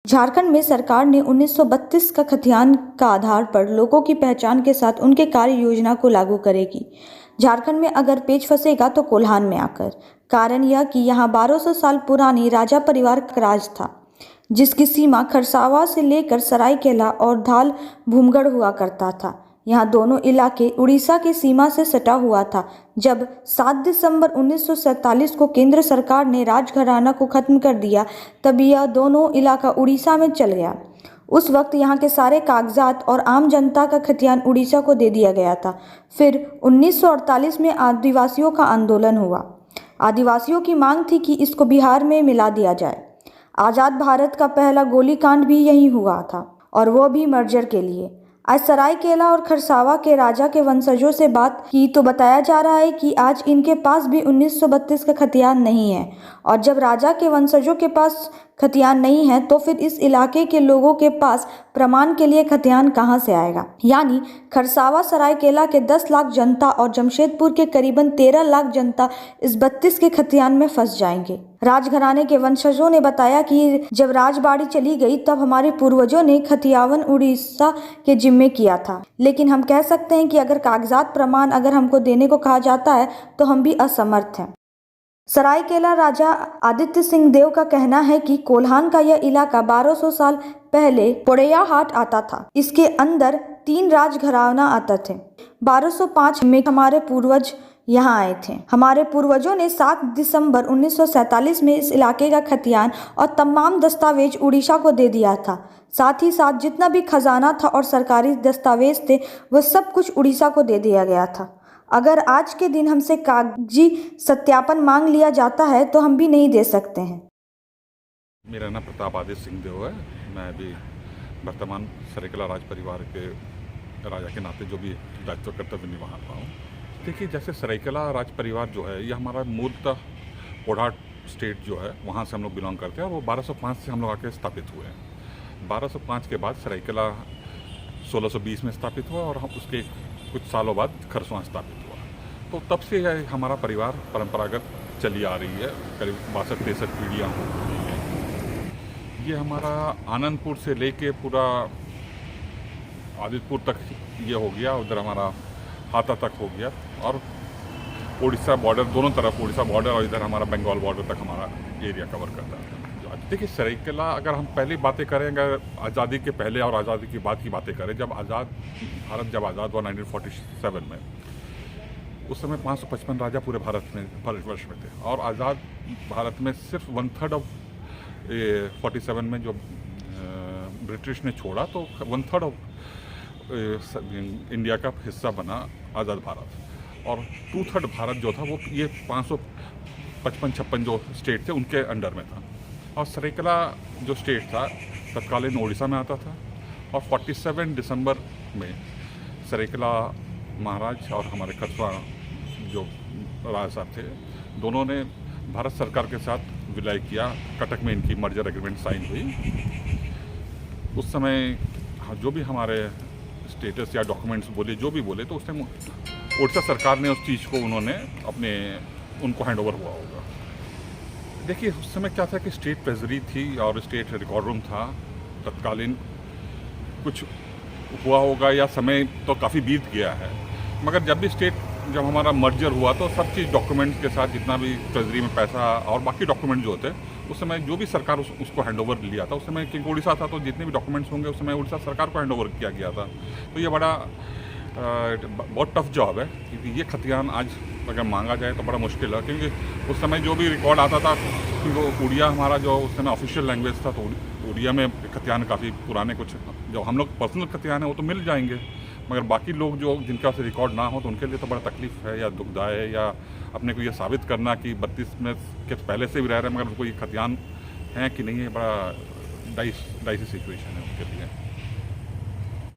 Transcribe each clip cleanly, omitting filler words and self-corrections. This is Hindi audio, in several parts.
झारखंड में सरकार ने 1932 का खतियान का आधार पर लोगों की पहचान के साथ उनके कार्य योजना को लागू करेगी। झारखंड में अगर पेच फंसेगा तो कोल्हान में आकर। कारण यह कि यहाँ 1200 साल पुरानी राजा परिवार का राज था, जिसकी सीमा खरसावा से लेकर सरायकेला और धाल भूमगढ़ हुआ करता था। यहाँ दोनों इलाके उड़ीसा की सीमा से सटा हुआ था। जब 7 दिसंबर 1947 को केंद्र सरकार ने राजघराना को खत्म कर दिया, तब यह दोनों इलाका उड़ीसा में चल गया। उस वक्त यहाँ के सारे कागजात और आम जनता का खतियान उड़ीसा को दे दिया गया था। फिर 1948 में आदिवासियों का आंदोलन हुआ। आदिवासियों की मांग थी कि इसको बिहार में मिला दिया जाए। आज़ाद भारत का पहला गोलीकांड भी यहीं हुआ था, और वो भी मर्जर के लिए। आज सरायकेला और खरसावा के राजा के वंशजों से बात की तो बताया जा रहा है कि आज इनके पास भी 1932 का खतियान नहीं है। और जब राजा के वंशजों के पास खतियान नहीं है, तो फिर इस इलाके के लोगों के पास प्रमाण के लिए खतियान कहां से आएगा। यानी खरसावा सरायकेला के 10 लाख जनता और जमशेदपुर के करीबन 13 लाख जनता इस 32 के खतियान में फंस जाएंगे। राजघराने के वंशजों ने बताया कि जब राजबाड़ी चली गई, तब हमारे पूर्वजों ने खतियावन उड़ीसा के जिम्मे किया था। लेकिन हम कह सकते हैं कि अगर कागजात प्रमाण अगर हमको देने को कहा जाता है, तो हम भी असमर्थ हैं। सरायकेला राजा आदित्य सिंह देव का कहना है कि कोल्हान का यह इलाका 1200 साल पहले पोड़ैया हाट आता था। इसके अंदर 3 राजघराना आते थे। 1205 में हमारे पूर्वज यहाँ आए थे। हमारे पूर्वजों ने 7 दिसंबर 1947 में इस इलाके का खतियान और तमाम दस्तावेज उड़ीसा को दे दिया था। साथ ही साथ जितना भी खजाना था और सरकारी दस्तावेज थे, वह सब कुछ उड़ीसा को दे दिया गया था। अगर आज के दिन हमसे कागजी सत्यापन मांग लिया जाता है, तो हम भी नहीं दे सकते हैं। मेरा नाम प्रताप आदित्य सिंह देव है। मैं अभी वर्तमान सरायकेला राज परिवार के राजा के नाते जो भी दायित्व कर्तव्य निभा रहा हूँ। देखिए, जैसे सरायकेला राज परिवार जो है, ये हमारा मूलतः पोड़ाट स्टेट जो है, वहाँ से हम लोग बिलोंग करते हैं, और वो 1205 से हम लोग आके स्थापित हुए हैं। 1205 के बाद सरायकेला 1620 में स्थापित हुआ, और हम उसके कुछ सालों बाद खरसवां स्थापित हुआ। तो तब से हमारा परिवार परंपरागत चली आ रही है। करीब 62-63 पीढ़ियाँ हो रही हैं। ये हमारा आनंदपुर से लेके पूरा आदितपुर तक ये हो गया, उधर हमारा हाता तक हो गया, और उड़ीसा बॉर्डर, दोनों तरफ उड़ीसा बॉर्डर और इधर हमारा बंगाल बॉर्डर तक हमारा एरिया कवर करता है। देखिए, सरायकेला अगर हम पहले बातें करें, अगर आज़ादी के पहले और आज़ादी के बाद की बातें करें, जब भारत आज़ाद हुआ 1947 में, उस समय 555 राजा पूरे भारतवर्ष में थे। और आज़ाद भारत में सिर्फ 1/3 ऑफ 47 में जो ब्रिटिश ने छोड़ा, तो 1/3 ऑफ इंडिया का हिस्सा बना आज़ाद भारत। और 2/3 भारत जो था, वो ये 555-56 जो स्टेट थे उनके अंडर में था। और सरायकेला जो स्टेट था, तत्कालीन उड़ीसा में आता था। और 47 दिसंबर में सरायकेला महाराज और हमारे खरसवां जो राजा साहब थे, दोनों ने भारत सरकार के साथ विलय किया। कटक में इनकी मर्जर एग्रीमेंट साइन हुई। उस समय जो भी हमारे स्टेटस या डॉक्यूमेंट्स बोले, जो भी बोले, तो उस टाइम उड़ीसा सरकार ने उस चीज़ को उनको हैंड ओवर हुआ होगा। देखिए, उस समय क्या था कि स्टेट ट्रेजरी थी और स्टेट रिकॉर्ड रूम था। तत्कालीन कुछ हुआ होगा, या समय तो काफ़ी बीत गया है, मगर जब हमारा मर्जर हुआ, तो सब चीज़ डॉक्यूमेंट्स के साथ, जितना भी ट्रेजरी में पैसा और बाकी डॉक्यूमेंट जो होते, उस समय जो भी सरकार उसको हैंड ओवर लिया था। उस समय क्योंकि उड़ीसा था, तो जितने भी डॉक्यूमेंट्स होंगे उस समय उड़ीसा सरकार को हैंड ओवर किया गया था। तो ये बहुत टफ जॉब है, क्योंकि ये खतियान आज अगर मांगा जाए तो बड़ा मुश्किल है। क्योंकि उस समय जो भी रिकॉर्ड आता था, क्योंकि उड़िया हमारा जो उस समय ऑफिशियल लैंग्वेज था, तो उड़िया में खतियान काफ़ी पुराने, कुछ जो हम लोग पर्सनल खतियान है वो तो मिल जाएंगे, मगर बाकी लोग जो जिनका से रिकॉर्ड ना हो, तो उनके लिए तो बड़ा तकलीफ है या दुखदाय है, या अपने को ये साबित करना कि 32 में के पहले से भी रह रहे हैं, मगर उनको ये खतियान है कि नहीं है, बड़ा डाइसी सिचुएशन है उनके लिए।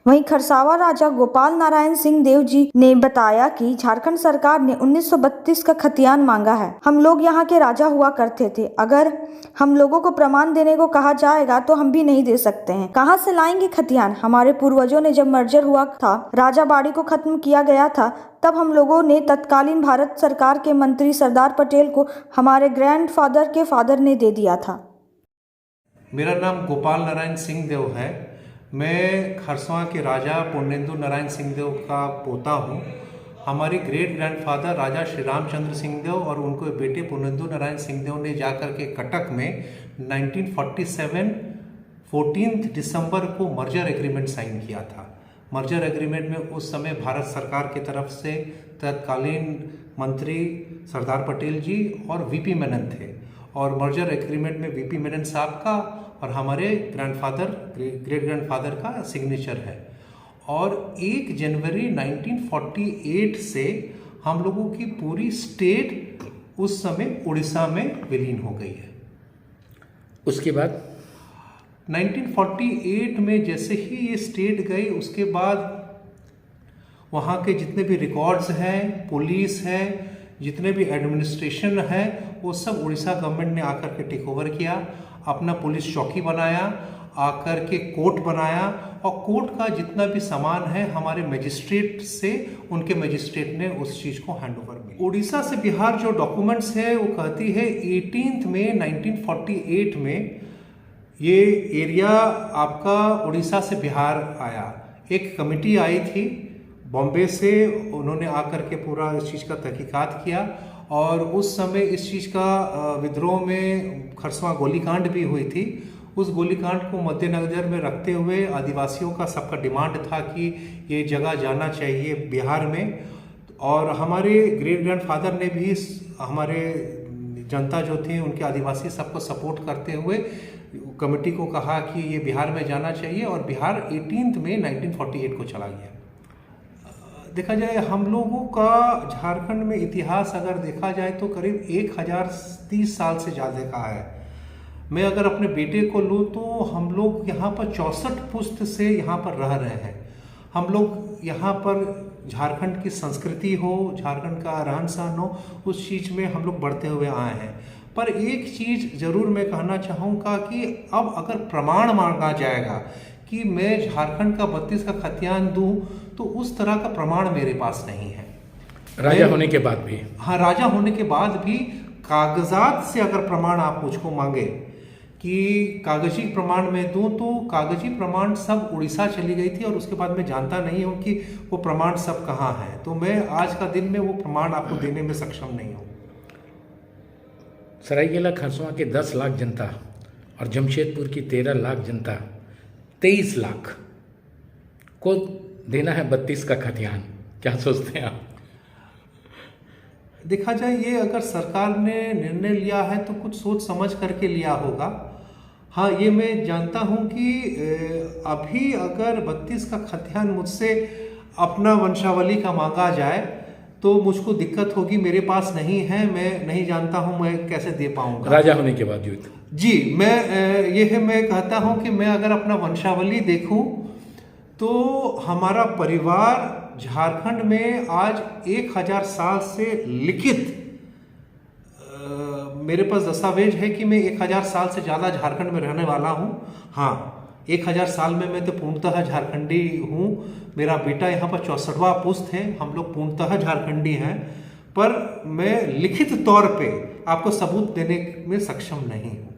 वहीं खरसावा राजा गोपाल नारायण सिंह देव जी ने बताया कि झारखंड सरकार ने 1932 का खतियान मांगा है। हम लोग यहाँ के राजा हुआ करते थे। अगर हम लोगों को प्रमाण देने को कहा जाएगा, तो हम भी नहीं दे सकते हैं। कहाँ से लाएंगे खतियान? हमारे पूर्वजों ने जब मर्जर हुआ था, राजा बाड़ी को खत्म किया गया था, तब हम लोगों ने तत्कालीन भारत सरकार के मंत्री सरदार पटेल को हमारे ग्रैंडफादर के फादर ने दे दिया था। मेरा नाम गोपाल नारायण सिंह देव है। मैं खरसवां के राजा पूर्णेंदु नारायण सिंह देव का पोता हूँ। हमारे ग्रेट ग्रैंडफादर राजा श्री रामचंद्र सिंह देव और उनके बेटे पूर्णेंदु नारायण सिंह देव ने जाकर के कटक में 1947 14 दिसंबर को मर्जर एग्रीमेंट साइन किया था। मर्जर एग्रीमेंट में उस समय भारत सरकार की तरफ से तत्कालीन मंत्री सरदार पटेल जी और वीपी मेनन थे, और मर्जर एग्रीमेंट में वीपी मेनन साहब का और हमारे ग्रेट ग्रैंडफादर का सिग्नेचर है। और 1 जनवरी 1948 से हम लोगों की पूरी स्टेट उस समय उड़ीसा में विलीन हो गई है। उसके बाद 1948 में जैसे ही ये स्टेट गई, उसके बाद वहाँ के जितने भी रिकॉर्ड्स हैं, पुलिस है, जितने भी एडमिनिस्ट्रेशन है, वो सब उड़ीसा गवर्नमेंट ने आकर के टेक ओवर किया। अपना पुलिस चौकी बनाया, आकर के कोर्ट बनाया, और कोर्ट का जितना भी सामान है हमारे मजिस्ट्रेट से, उनके मजिस्ट्रेट ने उस चीज़ को हैंड ओवर किया। उड़ीसा से बिहार जो डॉक्यूमेंट्स है वो कहती है 18 मई 1948 में ये एरिया आपका उड़ीसा से बिहार आया। एक कमेटी आई थी बॉम्बे से, उन्होंने आकर के पूरा इस चीज़ का तहकीकात किया, और उस समय इस चीज़ का विद्रोह में खरसवां गोलीकांड भी हुई थी। उस गोलीकांड को मद्देनजर में रखते हुए आदिवासियों का सबका डिमांड था कि ये जगह जाना चाहिए बिहार में, और हमारे ग्रेट ग्रैंडफादर ने भी हमारे जनता जो थी उनके आदिवासी सबको सपोर्ट करते हुए कमेटी को कहा कि ये बिहार में जाना चाहिए, और बिहार 18 मई 1948 को चला गया। देखा जाए हम लोगों का झारखंड में इतिहास अगर देखा जाए तो करीब 1030 साल से ज़्यादा का है। मैं अगर अपने बेटे को लूँ तो हम लोग यहाँ पर 64 पुश्त से यहाँ पर रह रहे हैं। हम लोग यहाँ पर झारखंड की संस्कृति हो, झारखंड का रहन सहन हो, उस चीज़ में हम लोग बढ़ते हुए आए हैं। पर एक चीज़ ज़रूर मैं कहना चाहूँगा कि अब अगर प्रमाण मांगा जाएगा कि मैं झारखंड का 32 का खतियान दूँ, तो उस तरह का प्रमाण मेरे पास नहीं है। राजा होने के बाद भी? हाँ, राजा होने के बाद भी कागजात से अगर प्रमाण आप मुझको मांगे कि कागजी प्रमाण में दूं, तो कागजी प्रमाण सब उड़ीसा चली गई थी, और उसके बाद मैं जानता नहीं हूं कि वो प्रमाण सब कहाँ हैं। तो मैं आज का दिन में वो प्रमाण आपको देने में सक्षम नहीं हूं। सरायकेला खरसवां के 10 लाख जनता और जमशेदपुर की 13 लाख जनता 23 लाख को देना है 32 का खतियान। क्या सोचते हैं आप? देखा जाए ये अगर सरकार ने निर्णय लिया है तो कुछ सोच समझ करके लिया होगा। हाँ, ये मैं जानता हूँ कि अभी अगर 32 का खतियान मुझसे अपना वंशावली का मांगा जाए तो मुझको दिक्कत होगी। मेरे पास नहीं है, मैं नहीं जानता हूँ मैं कैसे दे पाऊँगा राजा होने के बावजूद। जी, मैं कहता हूँ कि मैं अगर अपना वंशावली देखूँ तो हमारा परिवार झारखंड में आज 1000 साल से लिखित मेरे पास दस्तावेज है कि मैं 1000 साल से ज़्यादा झारखंड में रहने वाला हूँ। हाँ, 1000 साल में मैं तो पूर्णतः झारखंडी हूँ। मेरा बेटा यहाँ पर 64वां पुश्त है। हम लोग पूर्णतः झारखंडी हैं, पर मैं लिखित तौर पे आपको सबूत देने में सक्षम नहीं हूँ।